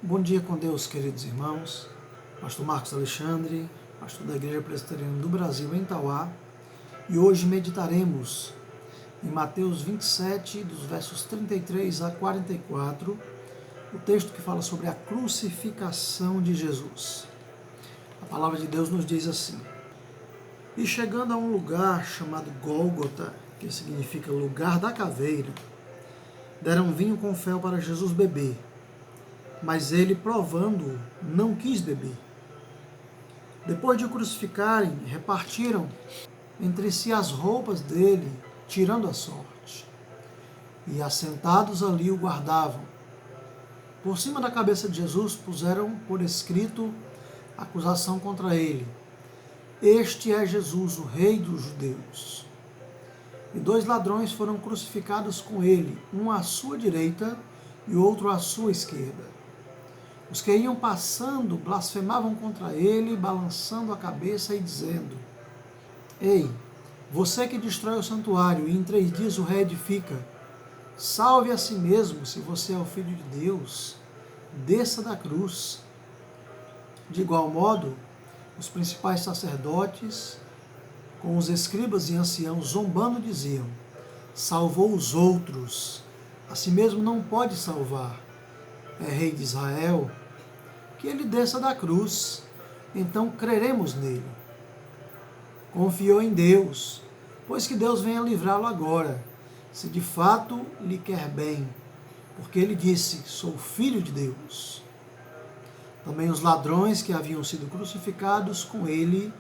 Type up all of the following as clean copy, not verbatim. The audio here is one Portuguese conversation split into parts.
Bom dia com Deus, queridos irmãos. Pastor Marcos Alexandre, pastor da Igreja Presbiteriana do Brasil em Tauá, e hoje meditaremos em Mateus 27, dos versos 33 a 44, o texto que fala sobre a crucificação de Jesus. A palavra de Deus nos diz assim: E chegando a um lugar chamado Gólgota, que significa lugar da caveira, deram vinho com fel para Jesus beber. Mas ele, provando-o, não quis beber. Depois de o crucificarem, repartiram entre si as roupas dele, tirando a sorte. E assentados ali o guardavam. Por cima da cabeça de Jesus puseram por escrito a acusação contra ele: Este é Jesus, o Rei dos Judeus. E 2 ladrões foram crucificados com ele, um à sua direita e outro à sua esquerda. Os que iam passando blasfemavam contra ele, balançando a cabeça e dizendo: Ei, você que destrói o santuário e em 3 dias o reedifica, salve a si mesmo, se você é o Filho de Deus, desça da cruz. De igual modo, os principais sacerdotes, com os escribas e anciãos, zombando, diziam: Salvou os outros, a si mesmo não pode salvar. É Rei de Israel, que ele desça da cruz, então creremos nele. Confiou em Deus, pois que Deus venha livrá-lo agora, se de fato lhe quer bem, porque ele disse: Sou filho de Deus. Também os ladrões que haviam sido crucificados com ele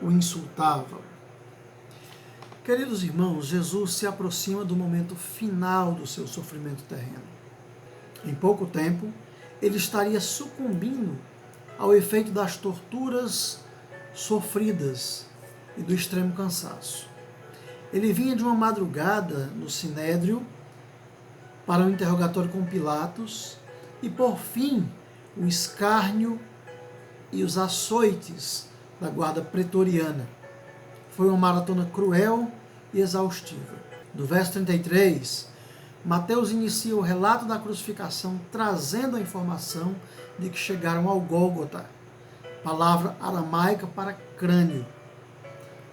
o insultavam. Queridos irmãos, Jesus se aproxima do momento final do seu sofrimento terreno. Em pouco tempo, ele estaria sucumbindo ao efeito das torturas sofridas e do extremo cansaço. Ele vinha de uma madrugada no Sinédrio para um interrogatório com Pilatos e, por fim, o escárnio e os açoites da guarda pretoriana. Foi uma maratona cruel e exaustiva. No verso 33, Mateus inicia o relato da crucificação trazendo a informação de que chegaram ao Gólgota, palavra aramaica para crânio.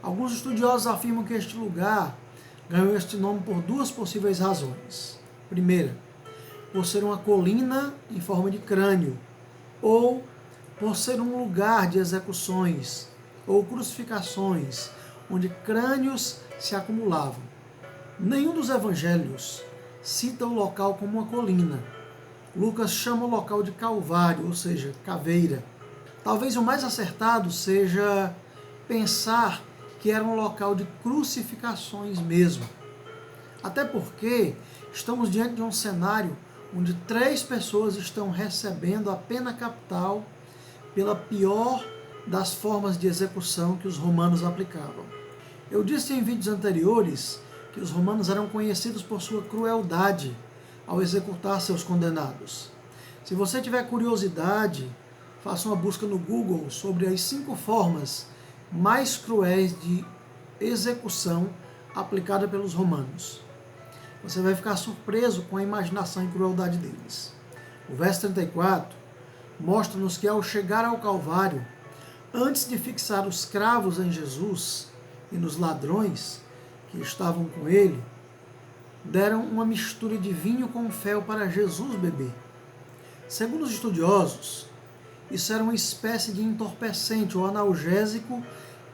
Alguns estudiosos afirmam que este lugar ganhou este nome por 2 possíveis razões. Primeira, por ser uma colina em forma de crânio, ou por ser um lugar de execuções ou crucificações, onde crânios se acumulavam. Nenhum dos evangelhos cita o local como uma colina. Lucas chama o local de Calvário, ou seja, caveira. Talvez o mais acertado seja pensar que era um local de crucificações mesmo. Até porque estamos diante de um cenário onde 3 pessoas estão recebendo a pena capital pela pior das formas de execução que os romanos aplicavam. Eu disse em vídeos anteriores que os romanos eram conhecidos por sua crueldade ao executar seus condenados. Se você tiver curiosidade, faça uma busca no Google sobre as 5 formas mais cruéis de execução aplicada pelos romanos. Você vai ficar surpreso com a imaginação e crueldade deles. O verso 34 mostra-nos que ao chegar ao Calvário, antes de fixar os cravos em Jesus e nos ladrões que estavam com ele, deram uma mistura de vinho com fel para Jesus beber. Segundo os estudiosos, isso era uma espécie de entorpecente ou analgésico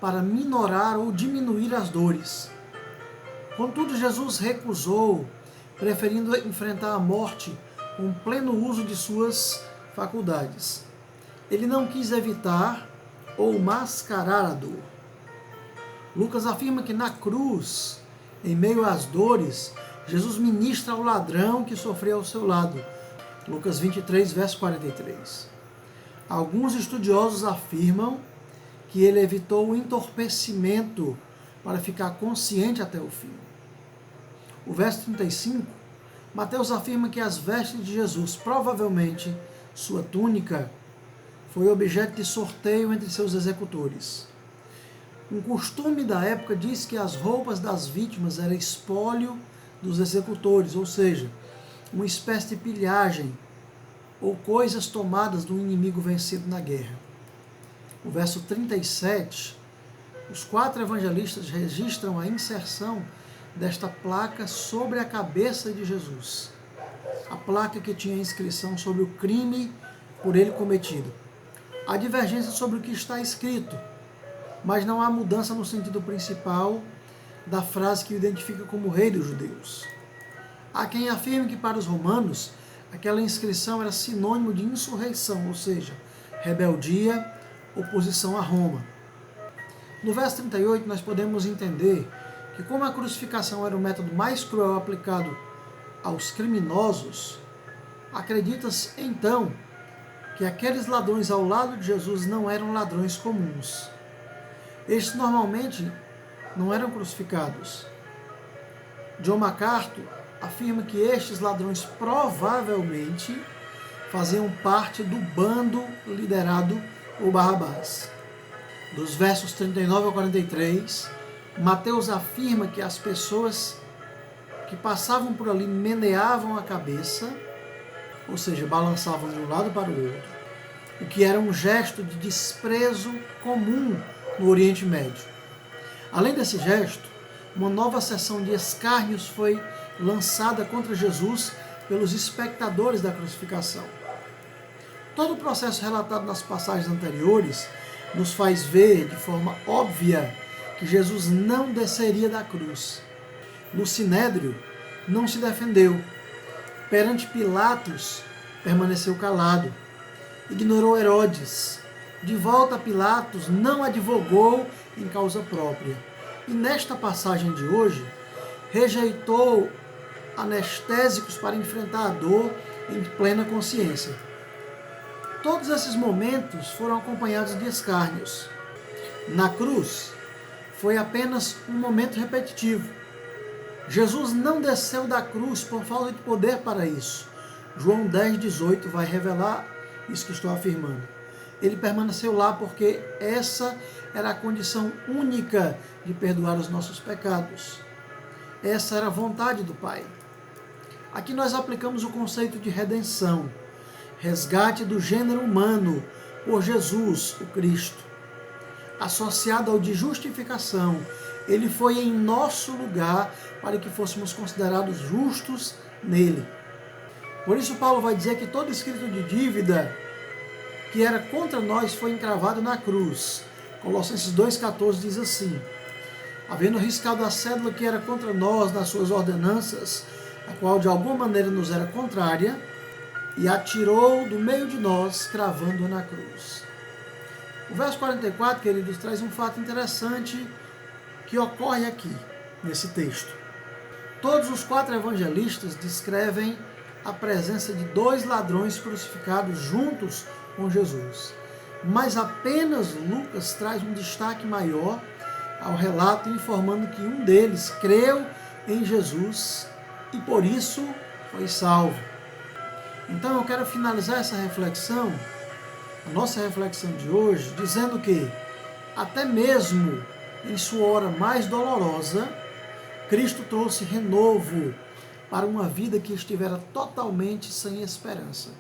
para minorar ou diminuir as dores. Contudo, Jesus recusou, preferindo enfrentar a morte com pleno uso de suas faculdades. Ele não quis evitar ou mascarar a dor. Lucas afirma que na cruz, em meio às dores, Jesus ministra ao ladrão que sofria ao seu lado. Lucas 23, verso 43. Alguns estudiosos afirmam que ele evitou o entorpecimento para ficar consciente até o fim. O verso 35, Mateus afirma que as vestes de Jesus, provavelmente sua túnica, foi objeto de sorteio entre seus executores. Um costume da época diz que as roupas das vítimas eram espólio dos executores, ou seja, uma espécie de pilhagem ou coisas tomadas do inimigo vencido na guerra. O verso 37, os 4 evangelistas registram a inserção desta placa sobre a cabeça de Jesus. A placa que tinha a inscrição sobre o crime por ele cometido. Há divergência sobre o que está escrito, mas não há mudança no sentido principal da frase que o identifica como rei dos judeus. Há quem afirme que para os romanos aquela inscrição era sinônimo de insurreição, ou seja, rebeldia, oposição a Roma. No verso 38 nós podemos entender que como a crucificação era o método mais cruel aplicado aos criminosos, acredita-se então que aqueles ladrões ao lado de Jesus não eram ladrões comuns. Estes normalmente não eram crucificados. John MacArthur afirma que estes ladrões provavelmente faziam parte do bando liderado por Barrabás. Dos versos 39 ao 43, Mateus afirma que as pessoas que passavam por ali meneavam a cabeça, ou seja, balançavam de um lado para o outro, o que era um gesto de desprezo comum no Oriente Médio. Além desse gesto, uma nova sessão de escárnios foi lançada contra Jesus pelos espectadores da crucificação. Todo o processo relatado nas passagens anteriores nos faz ver de forma óbvia que Jesus não desceria da cruz. No Sinédrio, não se defendeu. Perante Pilatos, permaneceu calado. Ignorou Herodes. De volta a Pilatos, não advogou em causa própria. E nesta passagem de hoje, rejeitou anestésicos para enfrentar a dor em plena consciência. Todos esses momentos foram acompanhados de escárnios. Na cruz, foi apenas um momento repetitivo. Jesus não desceu da cruz por falta de poder para isso. João 10,18 vai revelar isso que estou afirmando. Ele permaneceu lá porque essa era a condição única de perdoar os nossos pecados. Essa era a vontade do Pai. Aqui nós aplicamos o conceito de redenção, resgate do gênero humano por Jesus, o Cristo. Associado ao de justificação, ele foi em nosso lugar para que fôssemos considerados justos nele. Por isso Paulo vai dizer que todo escrito de dívida que era contra nós foi encravado na cruz. Colossenses 2,14 diz assim: havendo riscado a cédula que era contra nós nas suas ordenanças, a qual de alguma maneira nos era contrária, e atirou do meio de nós, cravando-a na cruz. O verso 44, queridos, traz um fato interessante que ocorre aqui, nesse texto. Todos os 4 evangelistas descrevem a presença de 2 ladrões crucificados juntos com Jesus. Mas apenas Lucas traz um destaque maior ao relato, informando que um deles creu em Jesus e por isso foi salvo. Então eu quero finalizar essa reflexão, a nossa reflexão de hoje, dizendo que até mesmo em sua hora mais dolorosa, Cristo trouxe renovo para uma vida que estivera totalmente sem esperança.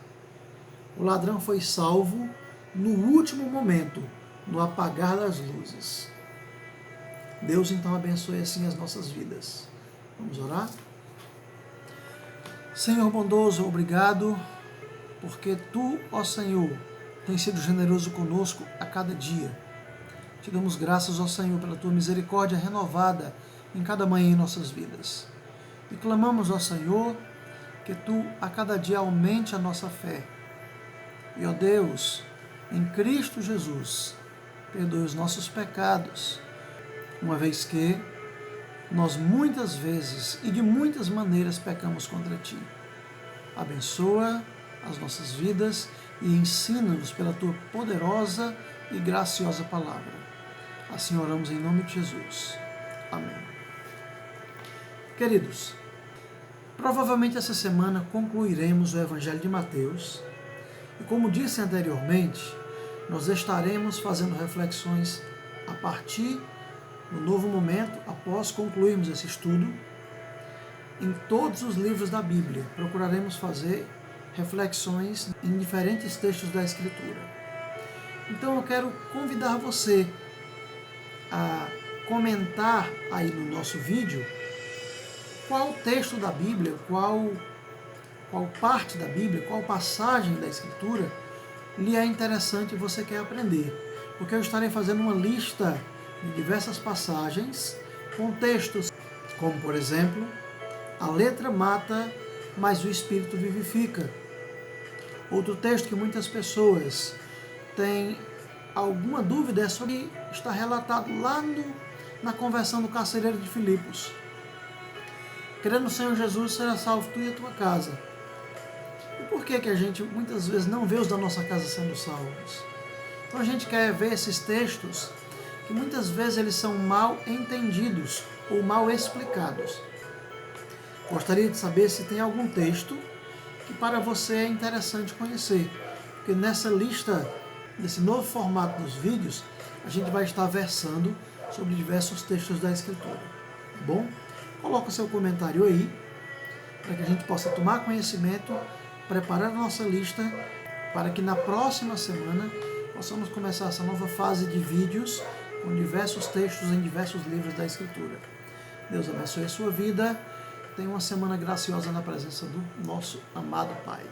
O ladrão foi salvo no último momento, no apagar das luzes. Deus então abençoe assim as nossas vidas. Vamos orar? Senhor bondoso, obrigado, porque Tu, ó Senhor, tens sido generoso conosco a cada dia. Te damos graças, ó Senhor, pela Tua misericórdia renovada em cada manhã em nossas vidas. E clamamos, ó Senhor, que Tu a cada dia aumente a nossa fé. E, ó Deus, em Cristo Jesus, perdoe os nossos pecados, uma vez que nós muitas vezes e de muitas maneiras pecamos contra Ti. Abençoa as nossas vidas e ensina-nos pela Tua poderosa e graciosa palavra. Assim oramos em nome de Jesus. Amém. Queridos, provavelmente essa semana concluiremos o Evangelho de Mateus e, como disse anteriormente, nós estaremos fazendo reflexões a partir do novo momento, após concluirmos esse estudo, em todos os livros da Bíblia. Procuraremos fazer reflexões em diferentes textos da Escritura. Então eu quero convidar você a comentar aí no nosso vídeo qual texto da Bíblia, qual parte da Bíblia, qual passagem da Escritura lhe é interessante e você quer aprender. Porque eu estarei fazendo uma lista de diversas passagens com textos como, por exemplo, a letra mata, mas o Espírito vivifica. Outro texto que muitas pessoas têm alguma dúvida é sobre, está relatado lá na conversão do carcereiro de Filipos. Crendo no Senhor Jesus, será salvo tu e a tua casa. E por que a gente muitas vezes não vê os da nossa casa sendo salvos? Então a gente quer ver esses textos que muitas vezes eles são mal entendidos ou mal explicados. Gostaria de saber se tem algum texto que para você é interessante conhecer, porque nessa lista, nesse novo formato dos vídeos, a gente vai estar versando sobre diversos textos da Escritura. Tá bom? Coloca seu comentário aí, para que a gente possa tomar conhecimento, preparar a nossa lista, para que na próxima semana possamos começar essa nova fase de vídeos com diversos textos em diversos livros da Escritura. Deus abençoe a sua vida. Tenha uma semana graciosa na presença do nosso amado Pai.